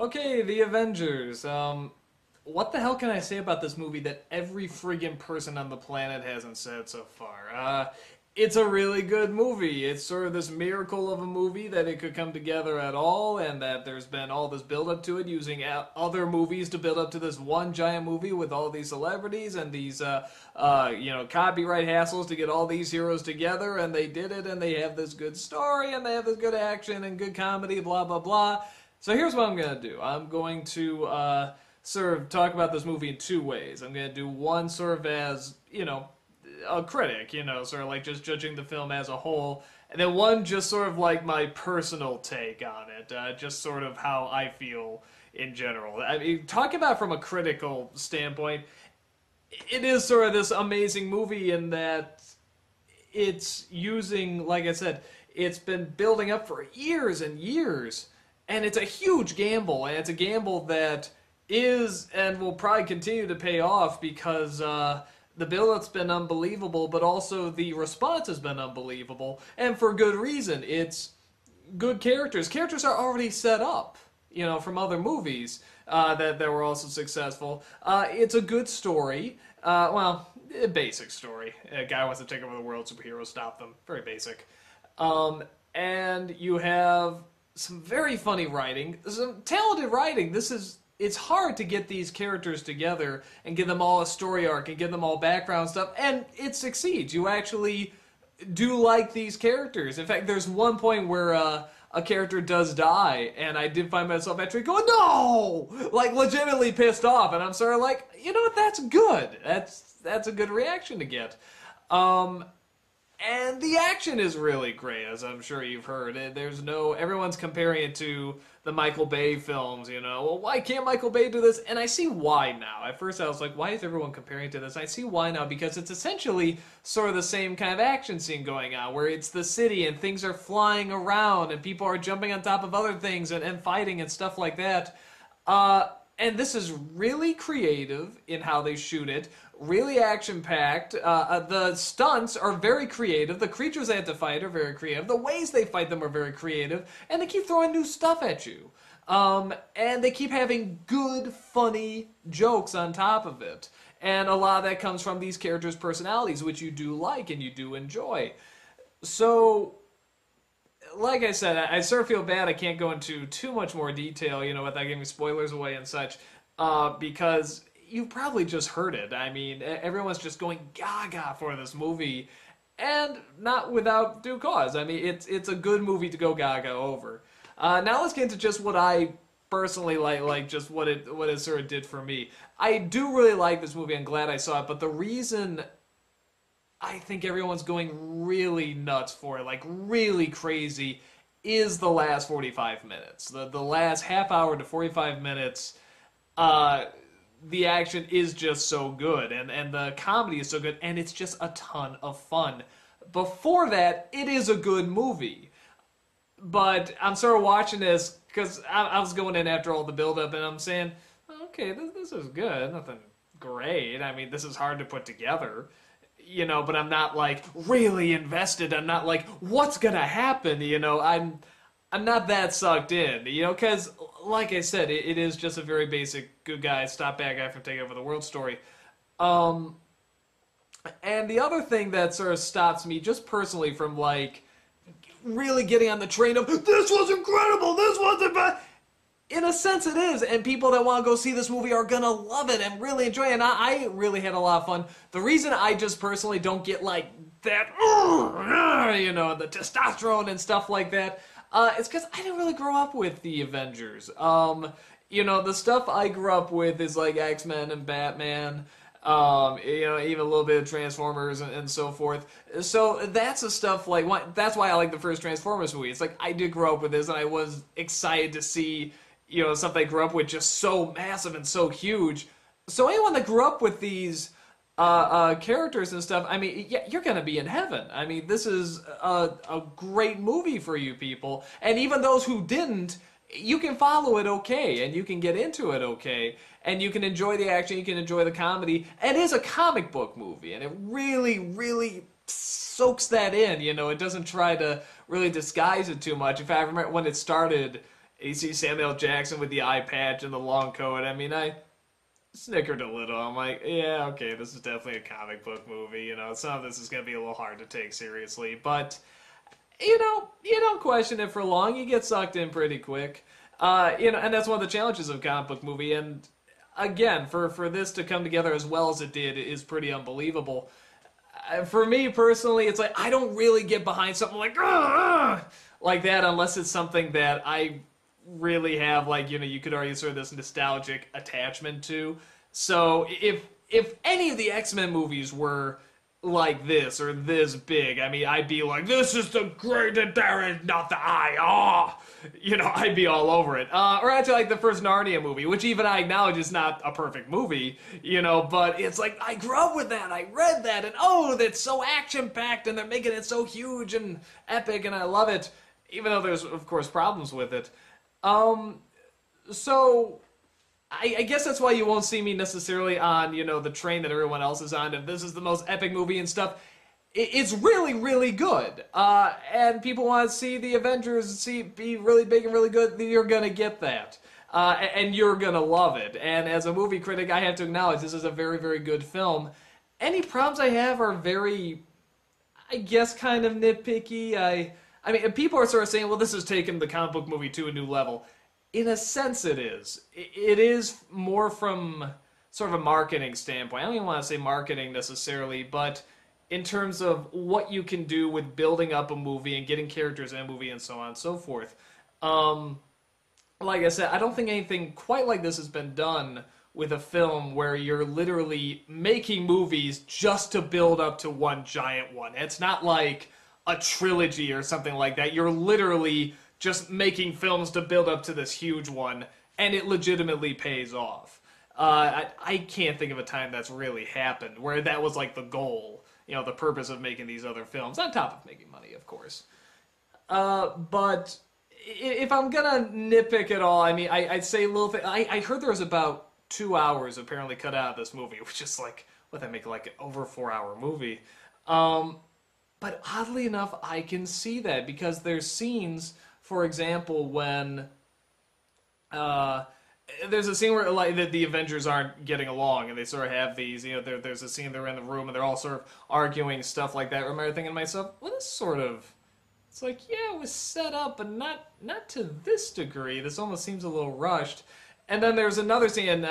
Okay, The Avengers. What the hell can I say about this movie that every friggin' person on the planet hasn't said so far? It's a really good movie. It's sort of this miracle of a movie that it could come together at all, and that there's been all this build up to it using other movies to build up to this one giant movie with all these celebrities and these, copyright hassles to get all these heroes together, and they did it, and they have this good story, and they have this good action and good comedy, blah, blah, blah. So here's what I'm going to do. I'm going to sort of talk about this movie in two ways. I'm going to do one sort of as, a critic, sort of like just judging the film as a whole. And then one just sort of like my personal take on it, just sort of how I feel in general. I mean, talking about it from a critical standpoint, it is sort of this amazing movie in that it's using, like I said, it's been building up for years and years. And it's a huge gamble, and it's a gamble that is and will probably continue to pay off because the build-up's been unbelievable, but also the response has been unbelievable, and for good reason. It's good characters. Characters are already set up, from other movies that were also successful. It's a good story. A basic story. A guy wants to take over the world, superheroes stop them. Very basic. And you have some very funny writing, some talented writing. It's hard to get these characters together and give them all a story arc and give them all background stuff, and it succeeds. You actually do like these characters. In fact, there's one point where a character does die, and I did find myself actually going, no! Like, legitimately pissed off, and I'm sort of like, you know what, that's good. That's a good reaction to get. And the action is really great, as I'm sure you've heard. Everyone's comparing it to the Michael Bay films, Well, why can't Michael Bay do this? And I see why now. At first I was like, why is everyone comparing it to this? I see why now, because it's essentially sort of the same kind of action scene going on, where it's the city and things are flying around and people are jumping on top of other things and fighting and stuff like that. And this is really creative in how they shoot it, really action-packed. The stunts are very creative. The creatures they have to fight are very creative. The ways they fight them are very creative. And they keep throwing new stuff at you. And they keep having good, funny jokes on top of it. And a lot of that comes from these characters' personalities, which you do like and you do enjoy. So, like I said, I sort of feel bad I can't go into too much more detail, without giving spoilers away and such, because you probably just heard it. I mean, everyone's just going gaga for this movie, and not without due cause. I mean, it's a good movie to go gaga over. Now let's get into just what I personally like just what it sort of did for me. I do really like this movie. I'm glad I saw it, but the reason I think everyone's going really nuts for it, like really crazy, is the last 45 minutes. The last half hour to 45 minutes, the action is just so good, and the comedy is so good, and it's just a ton of fun. Before that, it is a good movie. But I'm sort of watching this, because I was going in after all the build-up, and I'm saying, okay, this is good, nothing great. I mean, this is hard to put together. But I'm not, like, really invested. I'm not like, what's gonna happen, I'm not that sucked in, because, like I said, it is just a very basic good guy, stop bad guy from taking over the world story. And the other thing that sort of stops me, just personally, from, like, really getting on the train of, this was incredible, this wasn't bad, in a sense it is, and people that want to go see this movie are gonna love it and really enjoy it, and I really had a lot of fun. The reason I just personally don't get, like, that, the testosterone and stuff like that, is because I didn't really grow up with the Avengers. The stuff I grew up with is, like, X-Men and Batman, even a little bit of Transformers and so forth. So that's the stuff, like, that's why I like the first Transformers movie. It's like, I did grow up with this, and I was excited to see stuff I grew up with just so massive and so huge. So anyone that grew up with these characters and stuff, I mean, yeah, you're going to be in heaven. I mean, this is a great movie for you people. And even those who didn't, you can follow it okay, and you can get into it okay, and you can enjoy the action, you can enjoy the comedy. It is a comic book movie, and it really, really soaks that in, It doesn't try to really disguise it too much. In fact, I remember when it started, you see Samuel L. Jackson with the eye patch and the long coat. I mean, I snickered a little. I'm like, yeah, okay, this is definitely a comic book movie. You know, some of this is going to be a little hard to take seriously. But, you know, you don't question it for long. You get sucked in pretty quick. You know, and that's one of the challenges of a comic book movie. And again, for this to come together as well as it did is pretty unbelievable. For me personally, it's like I don't really get behind something like that unless it's something that I really have, like, you know, you could argue sort of this nostalgic attachment to. So if any of the X-Men movies were like this or this big, I mean, I'd be like, this is the great, there is not the eye, you know, I'd be all over it. Or actually, like the first Narnia movie, which even I acknowledge is not a perfect movie, you know, but it's like, I grew up with that, I read that, and oh, that's so action-packed, and they're making it so huge and epic, and I love it, even though there's, of course, problems with it. So I guess that's why you won't see me necessarily on, you know, the train that everyone else is on, and this is the most epic movie and stuff. It's really, really good. And people want to see the Avengers be really big and really good. You're going to get that. And you're going to love it. And as a movie critic, I have to acknowledge this is a very, very good film. Any problems I have are very, I guess, kind of nitpicky. I mean, people are sort of saying, well, this has taken the comic book movie to a new level. In a sense, it is. It is more from sort of a marketing standpoint. I don't even want to say marketing necessarily, but in terms of what you can do with building up a movie and getting characters in a movie and so on and so forth. Like I said, I don't think anything quite like this has been done with a film where you're literally making movies just to build up to one giant one. It's not like a trilogy or something like that. You're literally just making films to build up to this huge one, and it legitimately pays off. I can't think of a time that's really happened where that was like the goal, you know, the purpose of making these other films, on top of making money, of course. But if I'm gonna nitpick at all, I mean, I'd say a little thing. I heard there was about 2 hours apparently cut out of this movie, which is like, what, that make like an over 4-hour movie. But oddly enough, I can see that because there's scenes, for example, when there's a scene where like the Avengers aren't getting along, and they sort of have these, you know, there's a scene they're in the room and they're all sort of arguing, stuff like that. I remember thinking to myself, well, this sort of, it's like, yeah, it was set up, but not to this degree. This almost seems a little rushed. And then there's another scene,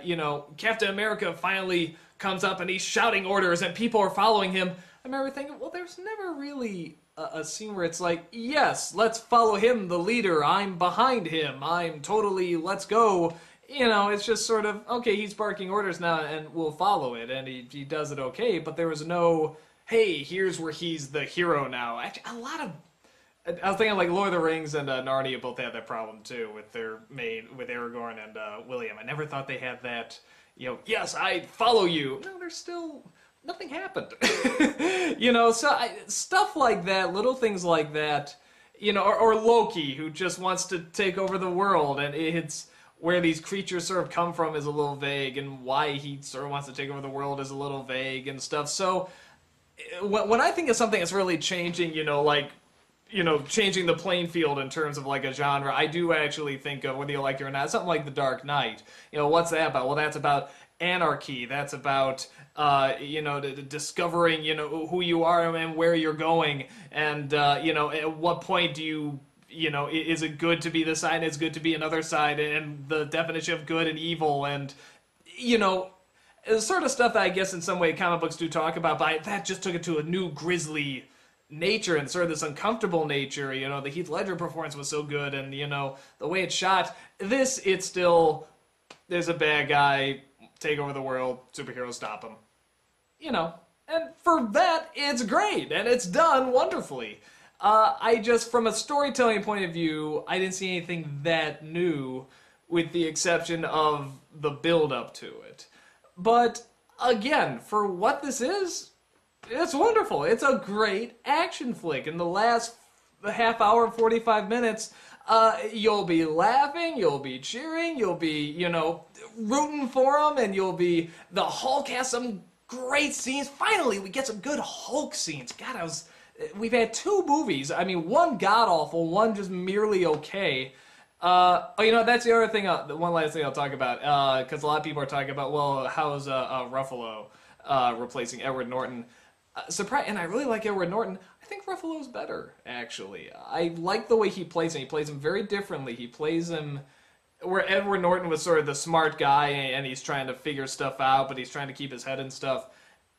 you know, Captain America finally comes up and he's shouting orders and people are following him. I remember thinking, well, there's never really a scene where it's like, yes, let's follow him, the leader, I'm behind him, I'm totally, let's go. You know, it's just sort of, okay, he's barking orders now and we'll follow it, and he does it okay, but there was no, hey, here's where he's the hero now. Actually, a lot of, I was thinking like Lord of the Rings and Narnia both had that problem too with their main, with Aragorn and William. I never thought they had that, you know, yes, I follow you. No, there's still, nothing happened. You know, so stuff like that, little things like that, you know, or Loki, who just wants to take over the world, and it's where these creatures sort of come from is a little vague, and why he sort of wants to take over the world is a little vague and stuff. So when I think of something that's really changing, you know, like, you know, changing the playing field in terms of like a genre, I do actually think of, whether you like it or not, something like The Dark Knight. You know, what's that about? Well, that's about anarchy. That's about, you know, discovering, you know, who you are and where you're going. And, you know, at what point do you know, is it good to be this side and it's good to be another side, and the definition of good and evil, and, you know, sort of stuff that I guess in some way comic books do talk about, but that just took it to a new grisly nature and sort of this uncomfortable nature. You know, the Heath Ledger performance was so good, and, you know, the way it's shot, it's still, there's a bad guy, take over the world, superheroes stop him. You know, and for that, it's great, and it's done wonderfully. I just, from a storytelling point of view, I didn't see anything that new, with the exception of the build-up to it. But, again, for what this is, it's wonderful. It's a great action flick. In the last half hour, 45 minutes, you'll be laughing, you'll be cheering, you'll be, you know, rooting for him, and you'll be, the Hulk has some great scenes. Finally, we get some good Hulk scenes. God, we've had 2 movies. I mean, one god-awful, one just merely okay. Oh, you know, that's the other thing. The one last thing I'll talk about, because a lot of people are talking about, well, how's Ruffalo replacing Edward Norton? Surprise, and I really like Edward Norton. I think Ruffalo's better, actually. I like the way he plays him. He plays him very differently. He plays him where Edward Norton was sort of the smart guy, and he's trying to figure stuff out, but he's trying to keep his head and stuff.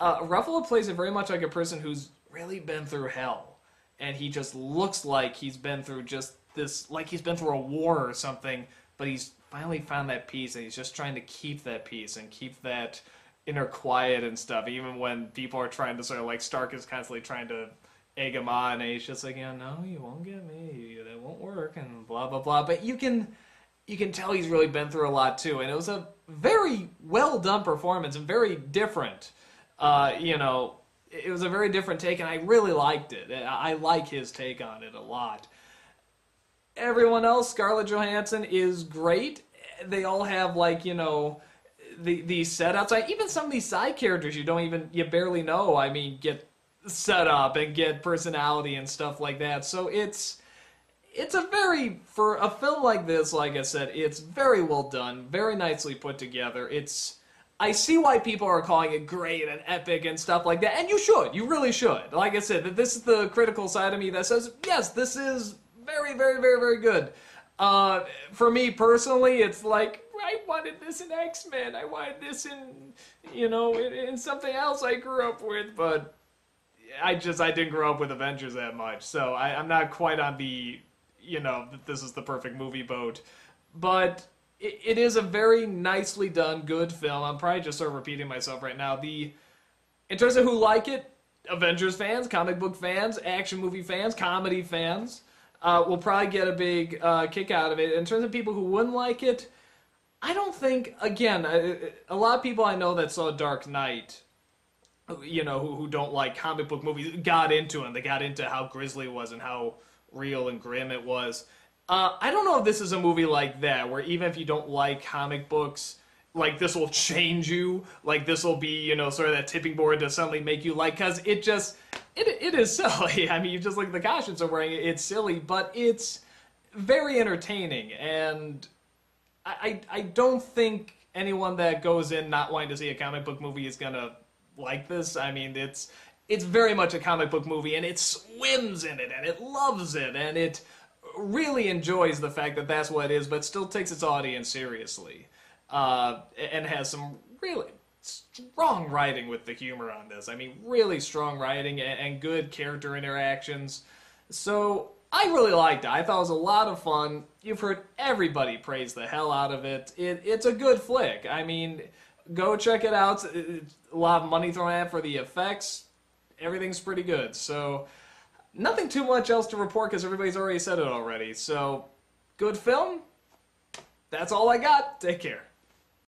Ruffalo plays it very much like a person who's really been through hell, and he just looks like he's been through just this, like he's been through a war or something, but he's finally found that peace, and he's just trying to keep that peace and keep that inner quiet and stuff, even when people are trying to sort of, like, Stark is constantly trying to egg him on, and he's just like, yeah, no, you won't get me, that won't work, and blah, blah, blah. But you can tell he's really been through a lot, too, and it was a very well-done performance and very different. You know, it was a very different take, and I really liked it. I like his take on it a lot. Everyone else, Scarlett Johansson is great. They all have, like, you know, these setups. Even some of these side characters you barely know, I mean, get set up and get personality and stuff like that. So it's for a film like this, like I said, it's very well done, very nicely put together. I see why people are calling it great and epic and stuff like that, and you really should. Like I said, this is the critical side of me that says, yes, this is very, very, very, very good. For me personally, it's like, I wanted this in X-Men, I wanted this in, you know, in something else I grew up with, but I didn't grow up with Avengers that much, so I'm not quite on the, you know, this is the perfect movie boat. But it is a very nicely done, good film. I'm probably just sort of repeating myself right now. In terms of who like it, Avengers fans, comic book fans, action movie fans, comedy fans will probably get a big kick out of it. In terms of people who wouldn't like it, I don't think, again, a lot of people I know that saw Dark Knight, you know, who don't like comic book movies, got into them. They got into how grisly it was and how real and grim it was. I don't know if this is a movie like that, where even if you don't like comic books, like, this will change you. Like, this will be, you know, sort of that tipping board to suddenly make you like, because it is silly. I mean, you just look at the costumes they're wearing, it's silly, but it's very entertaining, and I don't think anyone that goes in not wanting to see a comic book movie is gonna like this. I mean, it's very much a comic book movie, and it swims in it, and it loves it, and it really enjoys the fact that that's what it is, but still takes its audience seriously, and has some really strong writing with the humor on this. I mean, really strong writing and good character interactions. So I really liked it. I thought it was a lot of fun. You've heard everybody praise the hell out of it. It's a good flick. I mean, go check it out. It's a lot of money thrown at it for the effects. Everything's pretty good. So nothing too much else to report because everybody's already said it already. So good film. That's all I got. Take care.